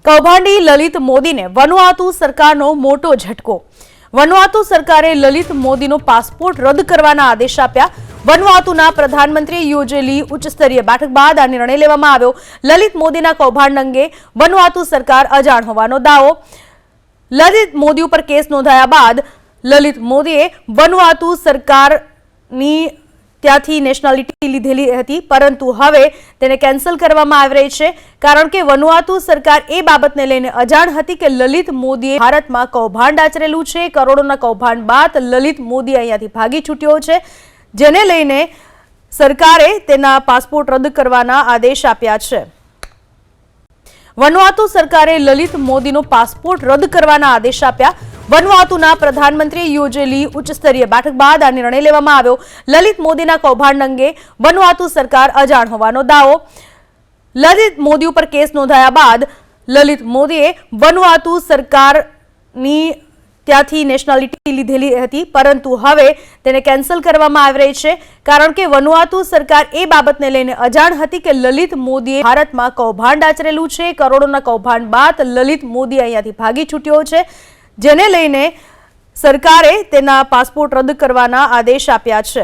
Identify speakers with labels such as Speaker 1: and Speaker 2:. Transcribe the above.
Speaker 1: કૌભાંડી લલિત મોદીને વનુઆતુ સરકારનો મોટો ઝટકો। વનુઆતુ સરકારે લલિત મોદીનો પાસપોર્ટ રદ કરવાના આદેશ આપ્યા। વનુઆતુના પ્રધાનમંત્રીએ યોજેલી ઉચ્ચસ્તરીય બેઠક બાદ આ નિર્ણય લેવામાં આવ્યો। લલિત મોદીના કૌભાંડ અંગે વનુઆતુ સરકાર અજાણ હોવાનો દાવો। લલિત મોદી ઉપર કેસ નોંધાયા બાદ લલિત મોદીએ વનુઆતુ સરકારની ત્યાંથી નેશનાલિટી લીધેલી હતી, પરંતુ હવે તેને કેન્સલ કરવામાં આવી રહી છે, કારણ કે વનુઆતુ સરકાર એ બાબતને લઈને અજાણ હતી કે લલિત મોદીએ ભારતમાં કૌભાંડ આચરેલું છે। કરોડોના કૌભાંડ બાદ લલિત મોદી અહીંયાથી ભાગી છૂટ્યો છે, જેને લઈને સરકારે તેના પાસપોર્ટ રદ કરવાના આદેશ આપ્યા છે। વનુઆતુ સરકારે લલિત મોદીનો પાસપોર્ટ રદ કરવાના આદેશ આપ્યા। વનુઆતુના પ્રધાનમંત્રીએ યોજેલી ઉચ્ચસ્તરીય બેઠક બાદ આ નિર્ણય લેવામાં આવ્યો। લલિત મોદીના કૌભાંડ અંગે વનુઆતુ સરકાર અજાણ હોવાનો દાવો। લલિત મોદી ઉપર કેસ નોંધાયા બાદ લલિત મોદીએ વનુઆતુ સરકારની ત્યાંથી નેશનાલિટી લીધેલી હતી, પરંતુ હવે તેને કેન્સલ કરવામાં આવી રહી છે, કારણ કે વનુઆતુ સરકાર એ બાબતને લઈને અજાણ હતી કે લલિત મોદીએ ભારતમાં કૌભાંડ આચરેલું છે। કરોડોના કૌભાંડ બાદ લલિત મોદી અહીંયાથી ભાગી છૂટ્યો છે, જેને લઈને સરકારે તેના પાસપોર્ટ રદ કરવાના આદેશ આપ્યા છે।